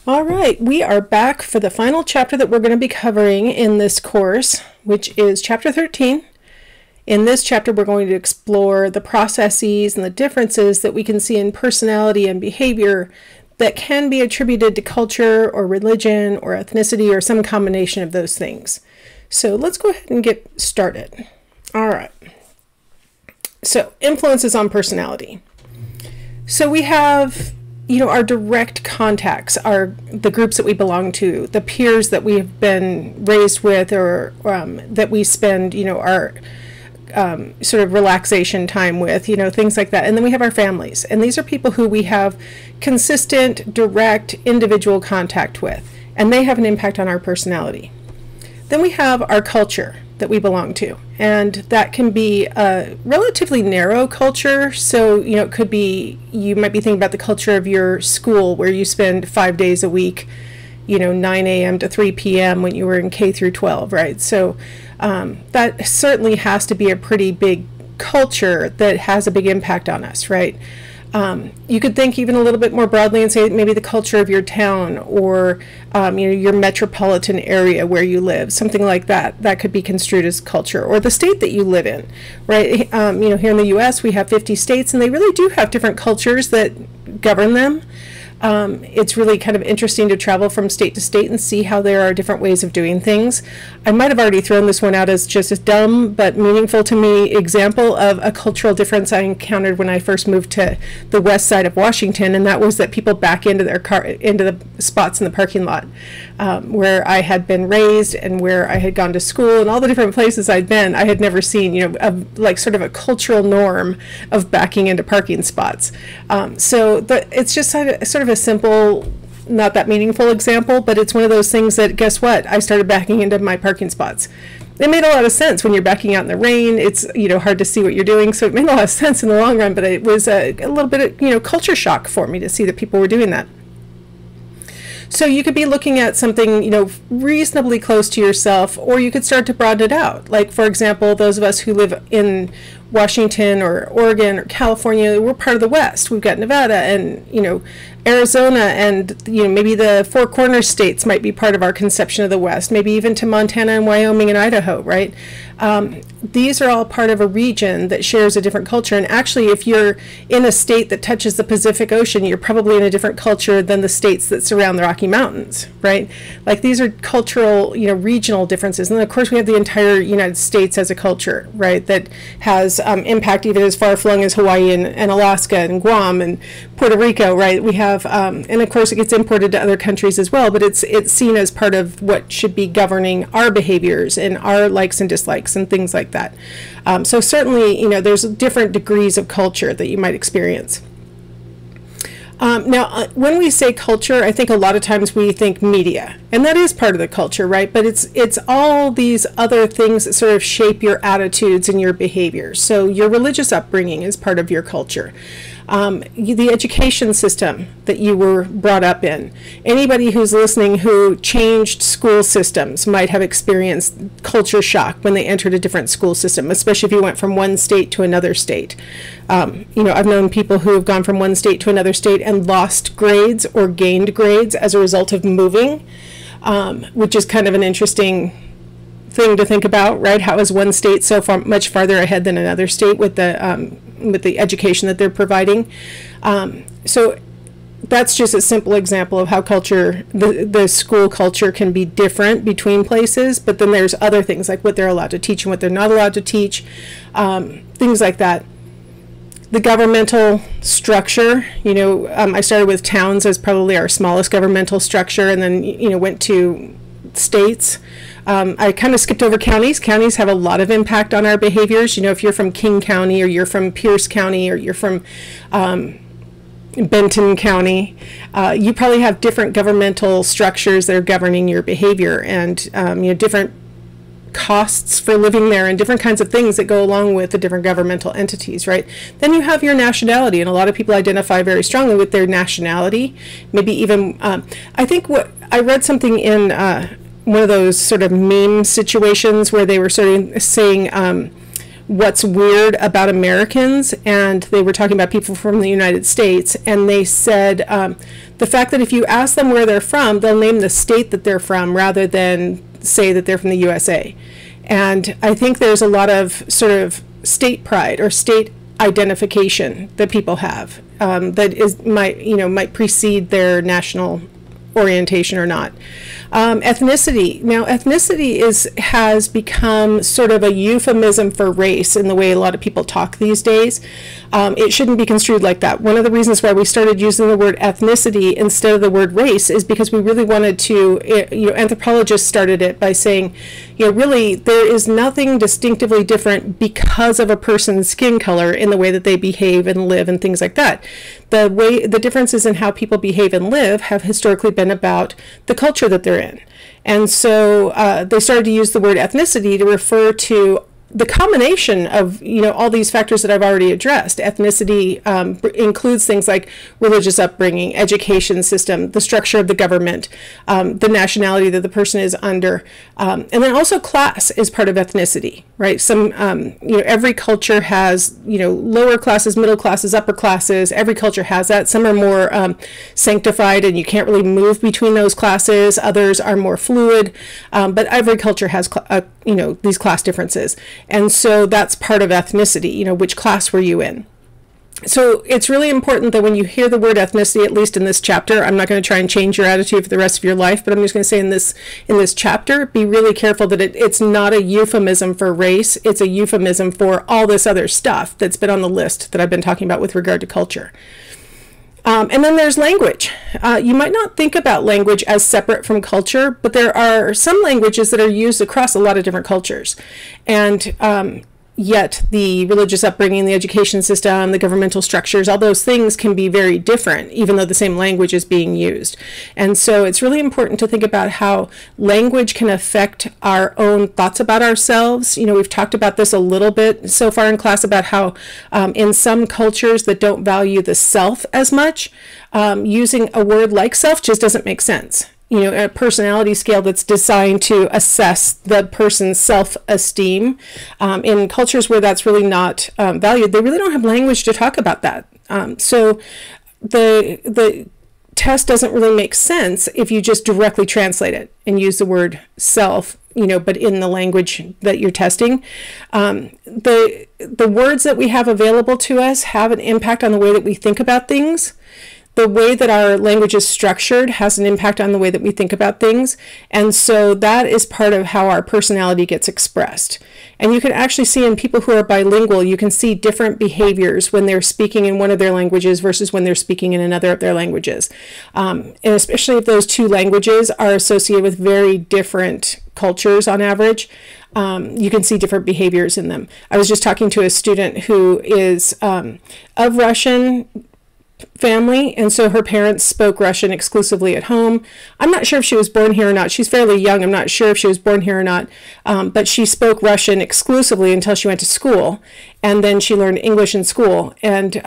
All right, we are back for the final chapter that we're going to be covering in this course, which is chapter 13. In this chapter, we're going to explore the processes and the differences that we can see in personality and behavior that can be attributed to culture or religion or ethnicity or some combination of those things. So let's go ahead and get started. All right. So influences on personality. So we have our direct contacts are the groups that we belong to, the peers that we have been raised with, or that we spend, our sort of relaxation time with, things like that. And then we have our families. And these are people who we have consistent, direct, individual contact with. And they have an impact on our personality. Then we have our culture that we belong to. And that can be a relatively narrow culture. So, it could be, you might be thinking about the culture of your school where you spend 5 days a week, 9 a.m. to 3 p.m. when you were in K through 12, right? So that certainly has to be a pretty big culture that has a big impact on us, right? You could think even a little bit more broadly and say maybe the culture of your town or your metropolitan area where you live, something like that. That could be construed as culture, or the state that you live in, right? Here in the U.S. we have 50 states, and they really do have different cultures that govern them. It's really kind of interesting to travel from state to state and see how there are different ways of doing things. I might have already thrown this one out as just a dumb but meaningful to me example of a cultural difference I encountered when I first moved to the west side of Washington, and that was that people back into their car, into the spots in the parking lot where I had been raised and where I had gone to school, and all the different places I'd been. I had never seen, like sort of a cultural norm of backing into parking spots. So it's just sort of a simple, not that meaningful example, but it's one of those things that, guess what? I started backing into my parking spots. It made a lot of sense when you're backing out in the rain. It's, hard to see what you're doing. So it made a lot of sense in the long run, but it was a little bit of, culture shock for me to see that people were doing that. So you could be looking at something, reasonably close to yourself, or you could start to broaden it out. Like, for example, those of us who live in Washington or Oregon or California, we're part of the West. We've got Nevada and, Arizona, and, maybe the Four Corners states might be part of our conception of the West, maybe even to Montana and Wyoming and Idaho, right? These are all part of a region that shares a different culture. And actually, if you're in a state that touches the Pacific Ocean, you're probably in a different culture than the states that surround the Rocky Mountains, right? Like, these are cultural, regional differences. And then, of course, we have the entire United States as a culture, right, that has impact even as far-flung as Hawaii and Alaska and Guam and Puerto Rico, right? We have, and of course, it gets imported to other countries as well, but it's seen as part of what should be governing our behaviors and our likes and dislikes and things like that. So certainly, there's different degrees of culture that you might experience. Now, when we say culture, I think a lot of times we think media, and that is part of the culture, right? But it's all these other things that sort of shape your attitudes and your behaviors. So your religious upbringing is part of your culture. The education system that you were brought up in. Anybody who's listening who changed school systems might have experienced culture shock when they entered a different school system, especially if you went from one state to another state. I've known people who have gone from one state to another state and lost grades or gained grades as a result of moving, which is kind of an interesting thing to think about, right? How is one state so much farther ahead than another state with the education that they're providing? So that's just a simple example of how culture, the school culture, can be different between places. But then there's other things like what they're allowed to teach and what they're not allowed to teach, things like that. The governmental structure, I started with towns as probably our smallest governmental structure, and then went to states. I kind of skipped over counties. Counties have a lot of impact on our behaviors. If you're from King County, or you're from Pierce County, or you're from Benton County, you probably have different governmental structures that are governing your behavior, and different costs for living there and different kinds of things that go along with the different governmental entities, right? Then you have your nationality, and a lot of people identify very strongly with their nationality. Maybe even, I think what I read something in one of those sort of meme situations where they were sort of saying, what's weird about Americans, and they were talking about people from the United States, and they said the fact that if you ask them where they're from, they'll name the state that they're from rather than say that they're from the USA. And I think there's a lot of sort of state pride or state identification that people have that might precede their national orientation or not. Ethnicity. Now, ethnicity has become sort of a euphemism for race in the way a lot of people talk these days. It shouldn't be construed like that. One of the reasons why we started using the word ethnicity instead of the word race is because we really wanted to, anthropologists started it by saying, really there is nothing distinctively different because of a person's skin color in the way that they behave and live and things like that. The differences in how people behave and live have historically been about the culture that they're in. And so they started to use the word ethnicity to refer to the combination of all these factors that I've already addressed. Ethnicity includes things like religious upbringing, education system, the structure of the government, the nationality that the person is under, and then also class is part of ethnicity, right? Some every culture has lower classes, middle classes, upper classes. Every culture has that. Some are more sanctified, and you can't really move between those classes. Others are more fluid, but every culture has these class differences. And so that's part of ethnicity, which class were you in? So it's really important that when you hear the word ethnicity, at least in this chapter, I'm not going to try and change your attitude for the rest of your life, but I'm just going to say in this chapter, be really careful that it's not a euphemism for race. It's a euphemism for all this other stuff that's been on the list that I've been talking about with regard to culture. And then there's language. You might not think about language as separate from culture, but there are some languages that are used across a lot of different cultures. And yet the religious upbringing, the education system, the governmental structures, all those things can be very different, even though the same language is being used. And so it's really important to think about how language can affect our own thoughts about ourselves. We've talked about this a little bit so far in class about how in some cultures that don't value the self as much, using a word like self just doesn't make sense. A personality scale that's designed to assess the person's self-esteem. In cultures where that's really not valued, they really don't have language to talk about that. So the test doesn't really make sense if you just directly translate it and use the word self, but in the language that you're testing. The words that we have available to us have an impact on the way that we think about things. The way that our language is structured has an impact on the way that we think about things. And so that is part of how our personality gets expressed. And you can actually see in people who are bilingual, you can see different behaviors when they're speaking in one of their languages versus when they're speaking in another of their languages. And especially if those two languages are associated with very different cultures on average, you can see different behaviors in them. I was just talking to a student who is of Russian family, and so her parents spoke Russian exclusively at home. I'm not sure if she was born here or not. She's fairly young. I'm not sure if she was born here or not, but she spoke Russian exclusively until she went to school, and then she learned English in school. And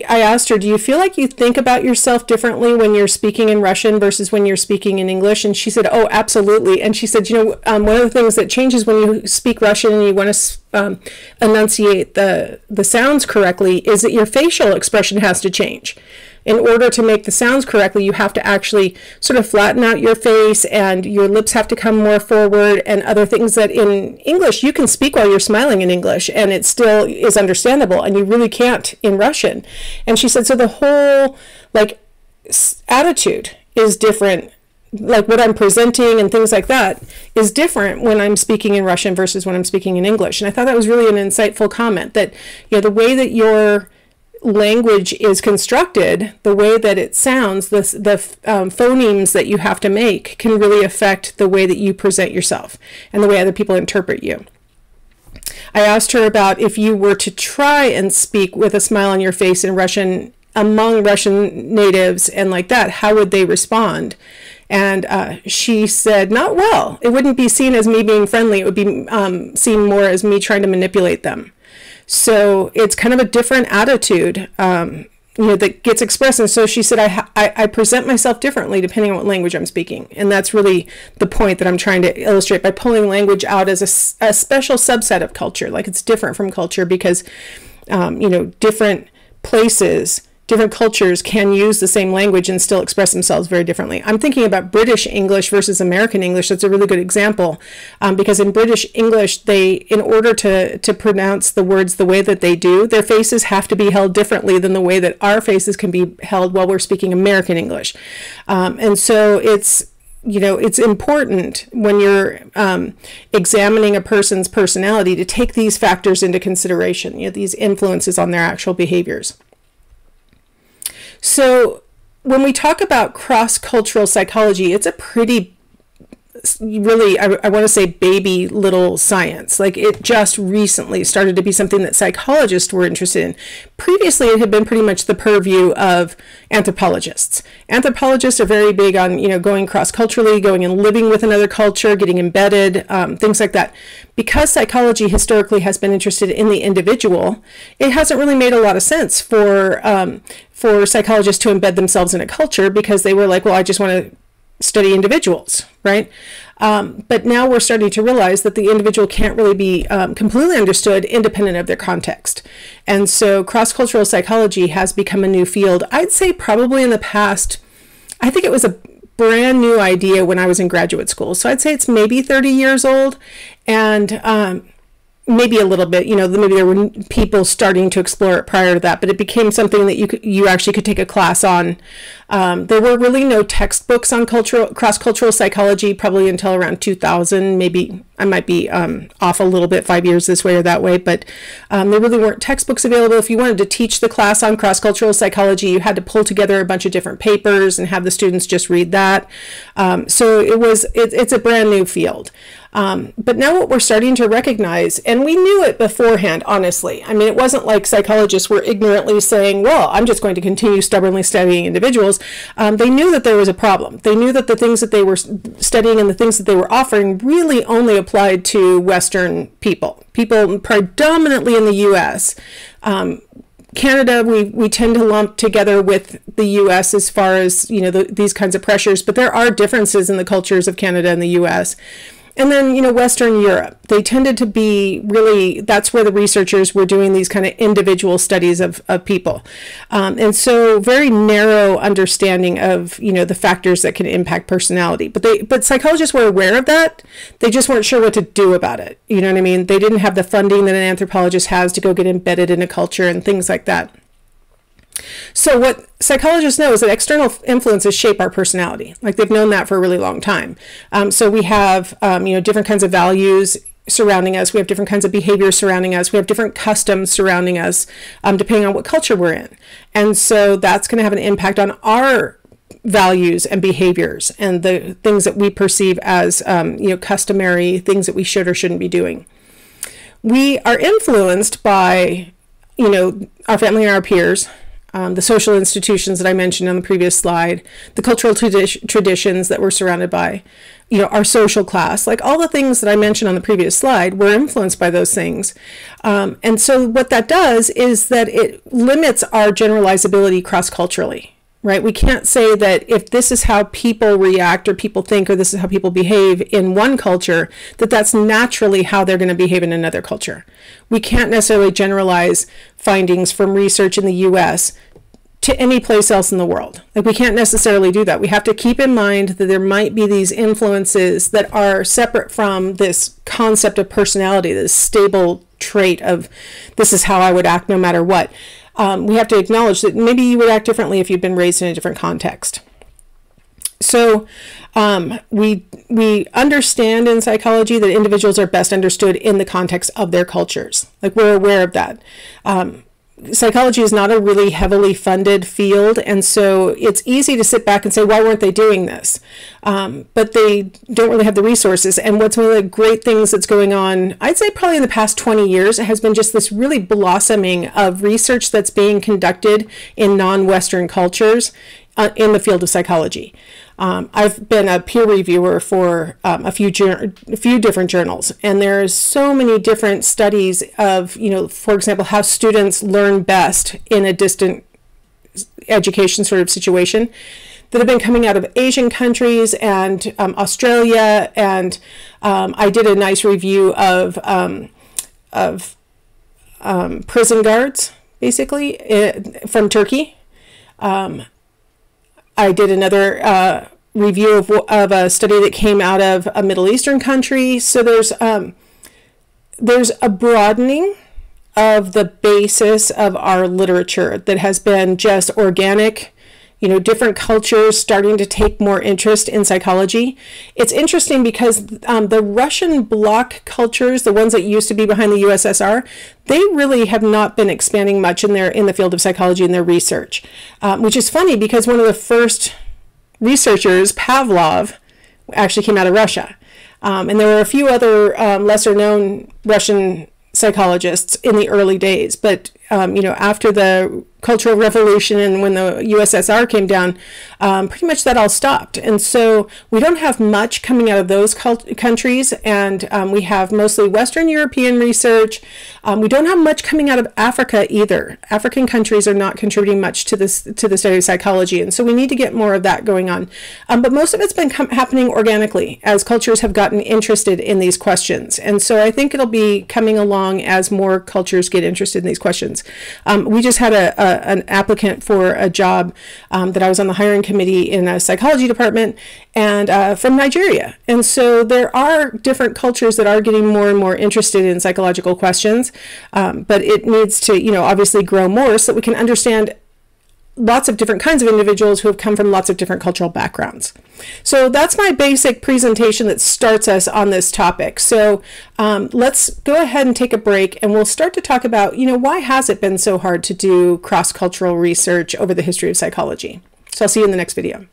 I asked her, do you feel like you think about yourself differently when you're speaking in Russian versus when you're speaking in English? And she said, oh, absolutely. And she said, one of the things that changes when you speak Russian and you want to enunciate the sounds correctly is that your facial expression has to change. In order to make the sounds correctly, you have to actually sort of flatten out your face, and your lips have to come more forward, and other things that in English you can speak while you're smiling in English and it still is understandable, and you really can't in Russian. And she said, so the whole attitude is different, like what I'm presenting and things like that is different when I'm speaking in Russian versus when I'm speaking in English. And I thought that was really an insightful comment, that the way that your language is constructed, the way that it sounds, the phonemes that you have to make can really affect the way that you present yourself and the way other people interpret you. I asked her about if you were to try and speak with a smile on your face in Russian among Russian natives and like that, how would they respond? And she said, not well. It wouldn't be seen as me being friendly. It would be seen more as me trying to manipulate them. So it's kind of a different attitude that gets expressed. And so she said, I present myself differently depending on what language I'm speaking. And that's really the point that I'm trying to illustrate by pulling language out as a special subset of culture. Like it's different from culture because, different places, different cultures can use the same language and still express themselves very differently. I'm thinking about British English versus American English. That's a really good example because in British English, in order to pronounce the words the way that they do, their faces have to be held differently than the way that our faces can be held while we're speaking American English. And so it's important when you're examining a person's personality to take these factors into consideration, these influences on their actual behaviors. So when we talk about cross-cultural psychology, it's a pretty, really, I want to say baby little science. Like it just recently started to be something that psychologists were interested in. Previously, it had been pretty much the purview of anthropologists. Anthropologists are very big on, going cross-culturally, going and living with another culture, getting embedded, things like that. Because psychology historically has been interested in the individual, it hasn't really made a lot of sense for psychologists to embed themselves in a culture because they were like, well, I just want to study individuals, right? But now we're starting to realize that the individual can't really be completely understood independent of their context. And so cross-cultural psychology has become a new field. I'd say probably in the past, I think it was a brand new idea when I was in graduate school. So I'd say it's maybe 30 years old. And maybe a little bit, maybe there were people starting to explore it prior to that, but it became something that you actually could take a class on. There were really no textbooks on cross-cultural psychology probably until around 2000. Maybe I might be off a little bit, 5 years this way or that way, but there really weren't textbooks available. If you wanted to teach the class on cross-cultural psychology, you had to pull together a bunch of different papers and have the students just read that. So it's a brand new field. But now what we're starting to recognize, and we knew it beforehand, honestly. I mean, it wasn't like psychologists were ignorantly saying, well, I'm just going to continue stubbornly studying individuals. They knew that there was a problem. They knew that the things that they were studying and the things that they were offering really only applied to Western people predominantly in the U.S. Canada, we tend to lump together with the U.S. as far as, these kinds of pressures, but there are differences in the cultures of Canada and the U.S. And then, Western Europe, they tended to be really, that's where the researchers were doing these kind of individual studies of people. And so very narrow understanding of, the factors that can impact personality. But psychologists were aware of that. They just weren't sure what to do about it. You know what I mean? They didn't have the funding that an anthropologist has to go get embedded in a culture and things like that. So what psychologists know is that external influences shape our personality. Like they've known that for a really long time. So we have, different kinds of values surrounding us. We have different kinds of behaviors surrounding us. We have different customs surrounding us, depending on what culture we're in. And so that's going to have an impact on our values and behaviors and the things that we perceive as, customary things that we should or shouldn't be doing. We are influenced by, our family and our peers, the social institutions that I mentioned on the previous slide, the cultural traditions that we're surrounded by, our social class, like all the things that I mentioned on the previous slide, we're influenced by those things. And so what that does is that it limits our generalizability cross-culturally, right? We can't say that if this is how people react or people think, or this is how people behave in one culture, that that's naturally how they're going to behave in another culture. We can't necessarily generalize findings from research in the U.S. to any place else in the world. Like we can't necessarily do that. We have to keep in mind that there might be these influences that are separate from this concept of personality, this stable trait of this is how I would act no matter what. We have to acknowledge that maybe you would act differently if you'd been raised in a different context. So we understand in psychology that individuals are best understood in the context of their cultures. Like we're aware of that. Psychology is not a really heavily funded field, and so it's easy to sit back and say, why weren't they doing this? But they don't really have the resources. And what's one of the great things that's going on, I'd say probably in the past 20 years, has been just this really blossoming of research that's being conducted in non-Western cultures in the field of psychology. I've been a peer reviewer for a few different journals, and there's so many different studies of, for example, how students learn best in a distant education sort of situation that have been coming out of Asian countries and Australia, and I did a nice review of prison guards, basically, from Turkey. I did another review of a study that came out of a Middle Eastern country. So there's a broadening of the basis of our literature that has been just organic, different cultures starting to take more interest in psychology. It's interesting because the Russian bloc cultures, the ones that used to be behind the USSR, they really have not been expanding much in the field of psychology in their research, which is funny because one of the first researchers, Pavlov, actually came out of Russia. And there were a few other lesser known Russian psychologists in the early days, but after the Cultural Revolution and when the USSR came down, pretty much that all stopped. And so we don't have much coming out of those countries, and we have mostly Western European research. We don't have much coming out of Africa either. African countries are not contributing much to the study of psychology, and so we need to get more of that going on. But most of it's been happening organically as cultures have gotten interested in these questions. And so I think it'll be coming along as more cultures get interested in these questions. We just had an applicant for a job that I was on the hiring committee in a psychology department, and from Nigeria. And so there are different cultures that are getting more and more interested in psychological questions, but it needs to, obviously grow more so that we can understand lots of different kinds of individuals who have come from lots of different cultural backgrounds. So that's my basic presentation that starts us on this topic. So let's go ahead and take a break, and we'll start to talk about, why has it been so hard to do cross-cultural research over the history of psychology? So I'll see you in the next video.